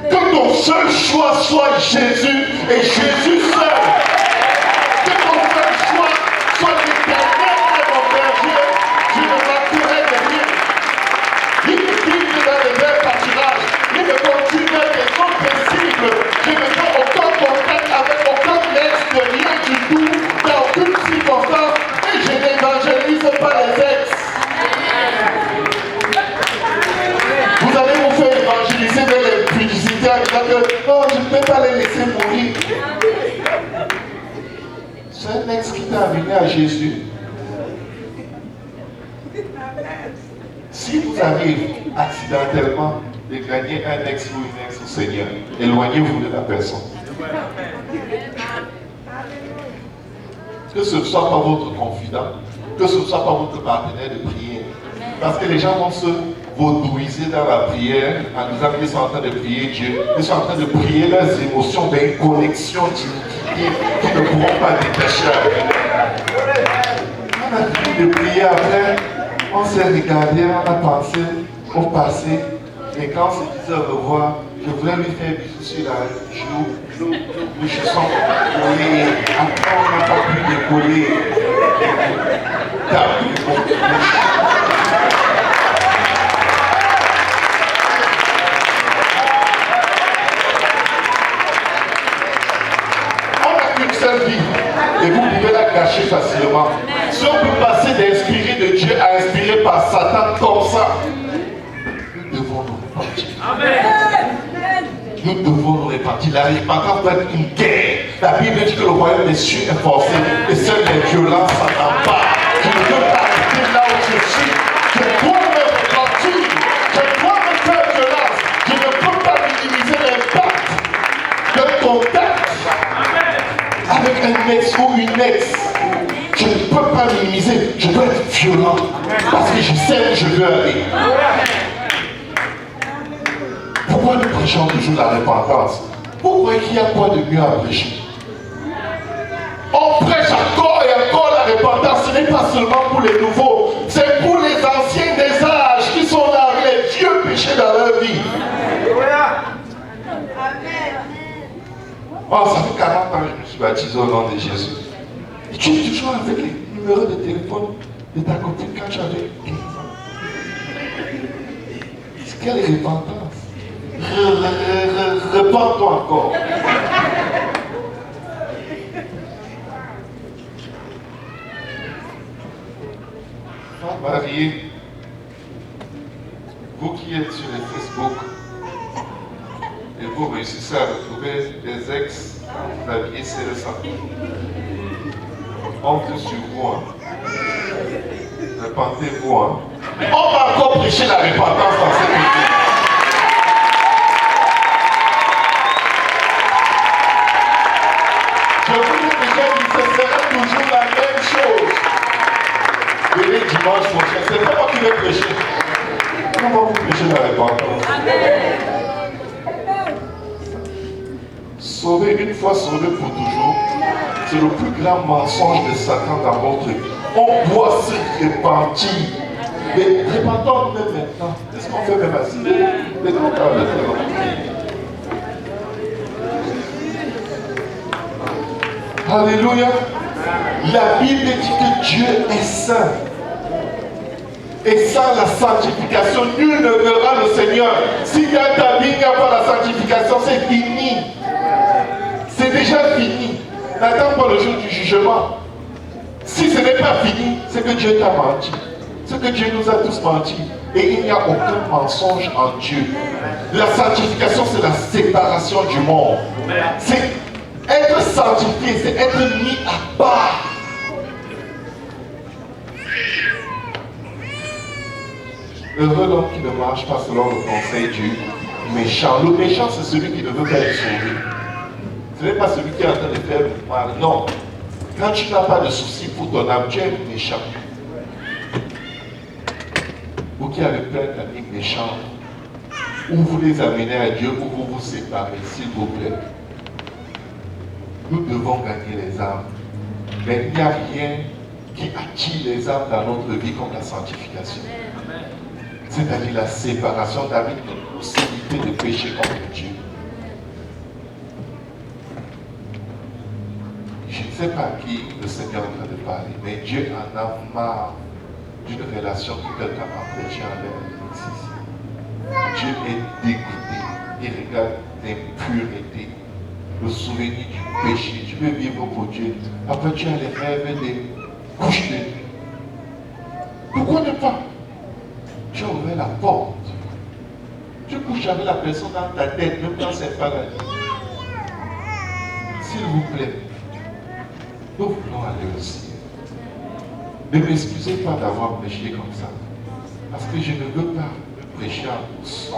Que ton seul choix soit Jésus et Jésus seul. Que ton seul choix soit l'Éternel et mon berger. Tu ne manquerai de rien. Il me guide dans les verts pâturages. Il me conduit vers des eaux paisibles. Je ne veux aucun contact avec aucun ex de rien du tout, dans aucune circonstance. Et je n'évangélise pas les ex. Vous allez vous faire évangéliser vers les publicités en disant que oh, je ne peux pas les laisser mourir. C'est un ex qui t'a amené à Jésus. Si vous arrivez accidentellement de gagner un ex ou une ex au Seigneur, éloignez-vous de la personne. Que ce ne soit pas votre confident, que ce ne soit pas votre partenaire de prière. Parce que les gens vont se vaudouiser dans la prière en disant qu'ils sont en train de prier Dieu. Ils sont en train de prier leurs émotions d'une connexion d'iniquité qui ne pourront pas détacher avec. On a fini de prier après, on s'est regardé, on a pensé au passé. Et quand on se disait au revoir, je voulais lui faire un bisou sur la joue, le chesson collé. Après, on n'a pas pu décoller. On n'a qu'une seule vie et vous pouvez la gâcher facilement. Si on peut passer d'inspirer de Dieu à inspirer par Satan comme ça, nous devons nous repentir. Amen. Nous devons nous repentir. La repentance doit être une guerre. La Bible dit que le royaume des cieux est forcé et seules les violences s'en emparent. Je ne veux pas rester là où je suis. Je dois me repentir. Je dois me faire violence. Je ne peux pas minimiser l'impact de contact avec un ex ou une ex. Je ne peux pas minimiser. Je dois être violent parce que je sais où je veux aller. Pourquoi nous prêchons toujours la repentance? Pourquoi il y a quoi de mieux à prêcher? On prêche encore et encore la repentance. Ce n'est pas seulement pour les nouveaux, c'est pour les anciens des âges qui sont là avec les vieux péchés dans leur vie. Oh, ça fait 40 ans que je me suis baptisé au nom de Jésus. Et tu es toujours avec les numéros de téléphone de ta copine quand tu avais 15 ans. Quelle repentance? Repends-toi encore. Femme mariée, vous qui êtes sur les Facebook et vous réussissez à retrouver des ex, vous aviez ces récents. Honte sur vous. Hein. Repentez-vous. Hein. On va encore prêcher la repentance dans cette église. Je vous ai déjà dit, ce sera toujours la même chose. Venez dimanche prochain, c'est pas moi qui vais prêcher. On va vous prêcher la repentance. Sauver une fois, sauver pour toujours, c'est le plus grand mensonge de Satan dans votre vie. On doit se repentir. Mais répentons même maintenant. Qu'est-ce qu'on fait même ainsi? Mettons dans le terrain. Alléluia. La Bible dit que Dieu est saint. Et sans la sanctification, nul ne verra le Seigneur. Si dans ta vie il n'y a pas la sanctification, c'est fini. C'est déjà fini. N'attends pas le jour du jugement. Si ce n'est pas fini, c'est que Dieu t'a menti. C'est que Dieu nous a tous menti. Et il n'y a aucun mensonge en Dieu. La sanctification, c'est la séparation du monde. C'est être sanctifié, c'est être mis à part. Heureux l'homme qui ne marche pas selon le conseil du méchant. Le méchant, c'est celui qui ne veut pas être sauvé. Ce n'est pas celui qui est en train de faire le mal. Non. Quand tu n'as pas de soucis pour ton âme, tu es méchant. Vous qui avez plein d'amis méchants, ou vous les amenez à Dieu, ou vous vous séparez, s'il vous plaît. Nous devons gagner les âmes. Mais il n'y a rien qui attire les âmes dans notre vie comme la sanctification. C'est-à-dire la séparation avec notre possibilité de pécher contre Dieu. Je ne sais pas à qui le Seigneur est en train de parler, mais Dieu en a marre d'une relation que quelqu'un entretient avec l'existence. Dieu est dégoûté. Il regarde l'impureté, le souvenir du péché. Tu veux vivre pour Dieu. Après, tu as les rêves des couches de nuit. Pourquoi ne pas? Tu as ouvert la porte. Tu couches avec la personne dans ta tête, même quand c'est pas la vie. S'il vous plaît, nous voulons aller au ciel. Ne m'excusez pas d'avoir prêché comme ça. Parce que je ne veux pas prêcher en douce.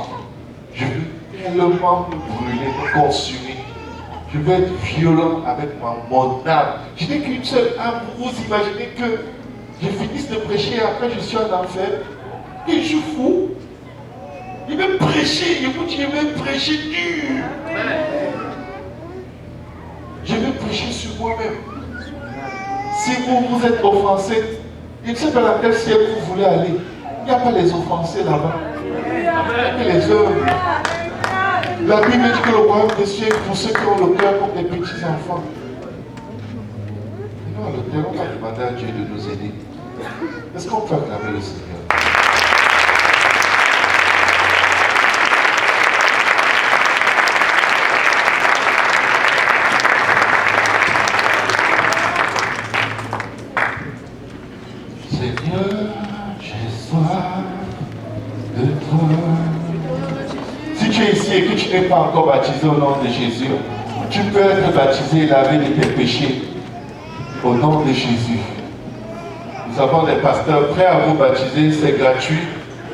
Je veux tellement me brûler, me consumer. Je veux être violent avec mon âme. Je n'ai qu'une seule âme. Vous imaginez que je finisse de prêcher et après je suis en enfer. Et je suis fou. Il veut prêcher. Il vous dit, je vais prêcher dur. Je vais prêcher sur moi-même. Si vous êtes offensé, je ne sais pas dans quel ciel vous voulez aller. Il n'y a pas les offensés là-bas. Il n'y a que les hommes. La Bible dit que le royaume des cieux est pour ceux qui ont le cœur comme des petits enfants. Et nous, à l'autel, on va demander à Dieu de nous aider. Est-ce qu'on peut acclamer le Seigneur? Seigneur, j'ai soif de toi. Si tu es ici et que tu tu n'es pas encore baptisé au nom de Jésus, tu peux être baptisé et lavé de tes péchés au nom de Jésus. Nous avons des pasteurs prêts à vous baptiser, c'est gratuit.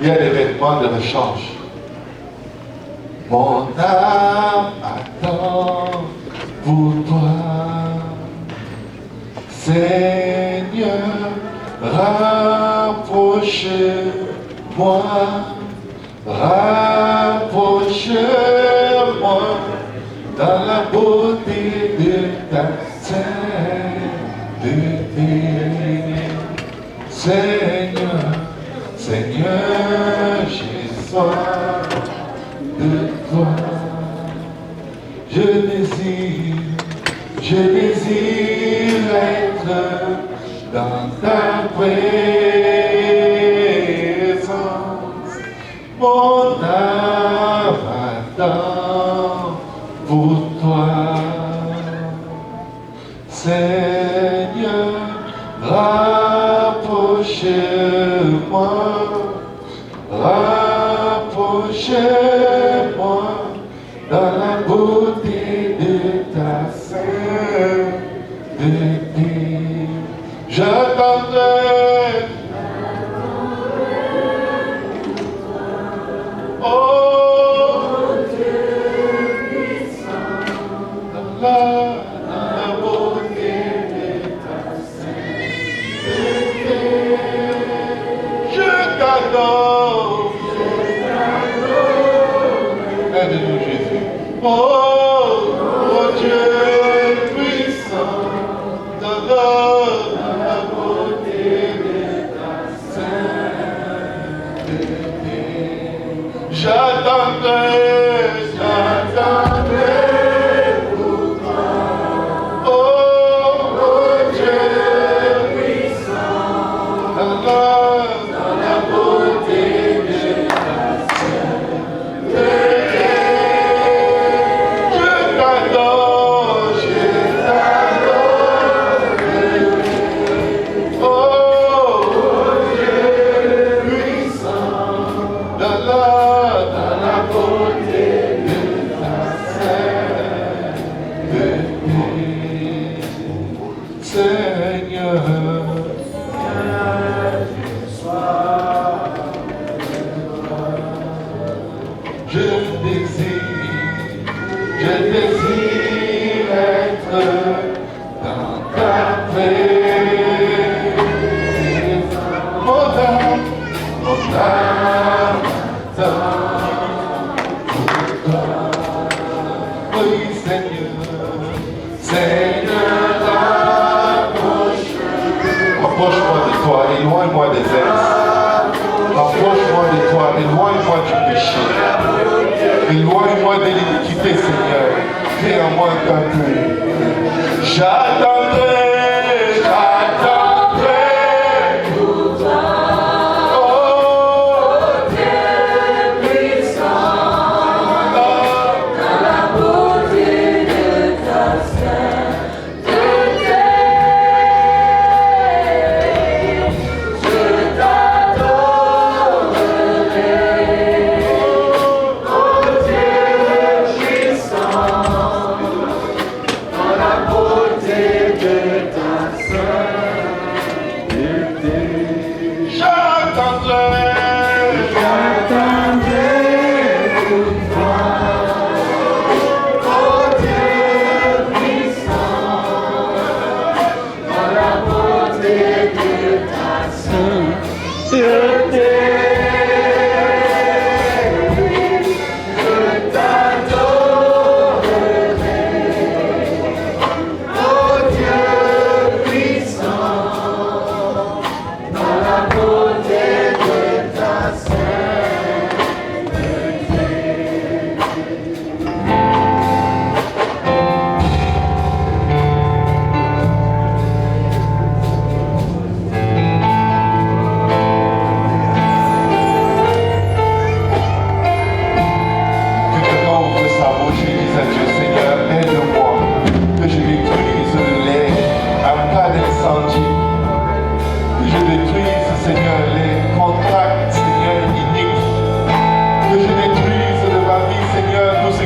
Il y a des vêtements de rechange. Mon âme attend pour toi, Seigneur, rapproche-moi, rapproche-moi dans la beauté de ta sainteté. Seigneur, Seigneur, j'ai soif de toi. Je désire être dans ta présence. Mon âme attend pour toi. Seigneur, rapproche-moi, rapproche-moi dans la beauté de ta sainteté. J'attendrai. Oh Dieu puissant, dans la beauté de ta sainteté. Je t'adore. Aide-nous Jésus. Oh Dieu puissant, dans la beauté de ta sainteté. J'attendrai pour toi. Oh Dieu puissant, dans la beauté de ta sainteté. Je t'adore. Oh Dieu puissant, dans la beauté de ta sainteté. Seigneur, je désire être dans ta présence. Mon âme attend pour toi. Oui, Seigneur, rapproche-moi de toi, éloigne-moi des ex. Rapproche-moi de toi, éloigne-moi du péché. Éloigne-moi de l'iniquité, Seigneur. Crée en moi un cœur pur. J'attendrai pour toi. Oh Dieu puissant, dans la beauté de ta sainteté. Je t'adorerai. Oh Dieu puissant, dans la beauté de ta sainteté. J'attendrai pour toi. Oh Dieu puissant, dans la beauté de ta sainteté. Je t'adorerai. Oh Dieu puissant, dans la beauté de ta sainteté. Quelqu'un ouvre sa bouche et dise à Dieu, Seigneur, aide-moi, que je détruise les cas d'incendie, que je détruise, Seigneur, les contacts, Seigneur, iniques, que je détruise de ma vie, Seigneur, tout ce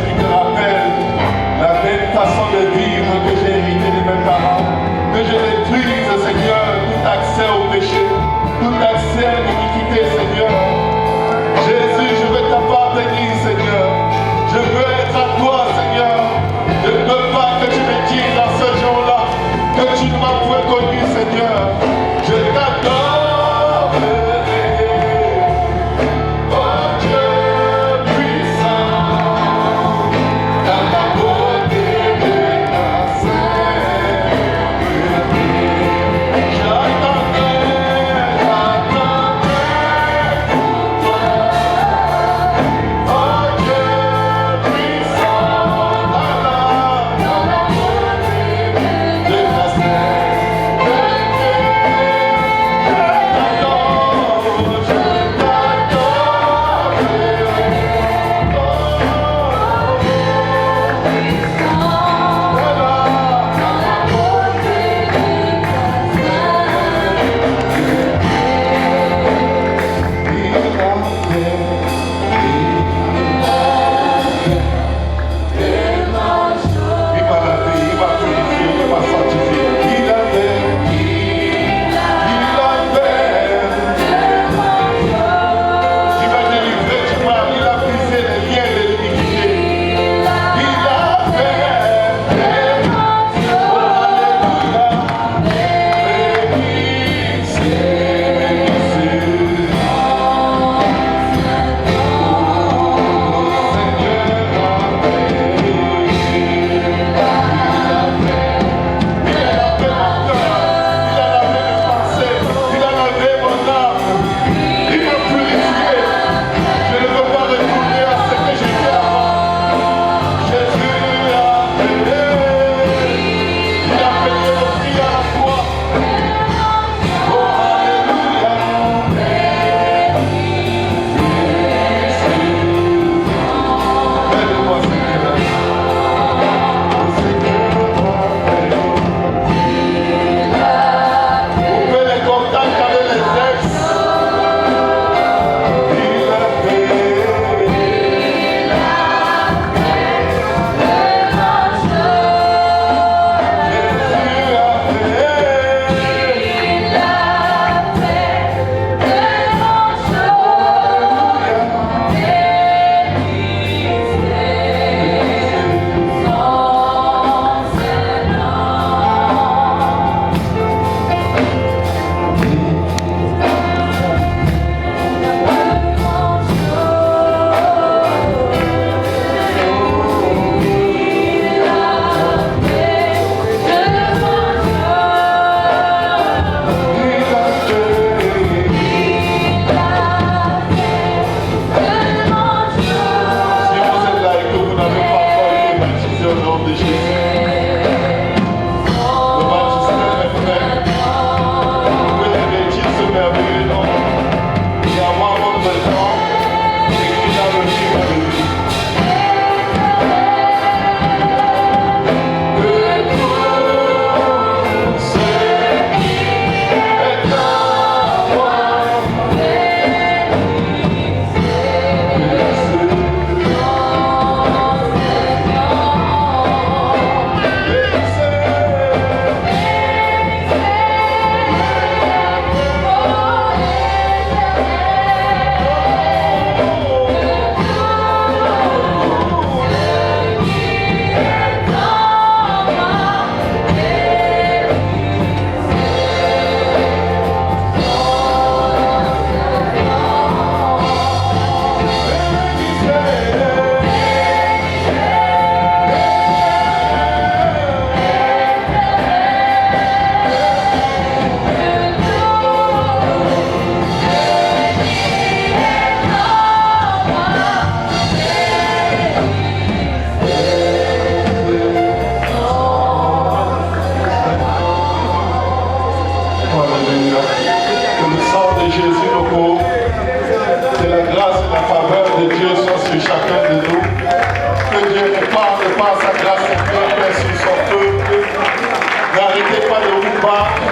baptiser au nom de Jésus. Le magistère est prêt. Vous pouvez revêtir ce merveilleux nom et avoir votre temps écrit dans le livre de vie. Chacun de nous, que Dieu répande par sa grâce et Père sur son peuple. N'arrêtez pas de vous battre.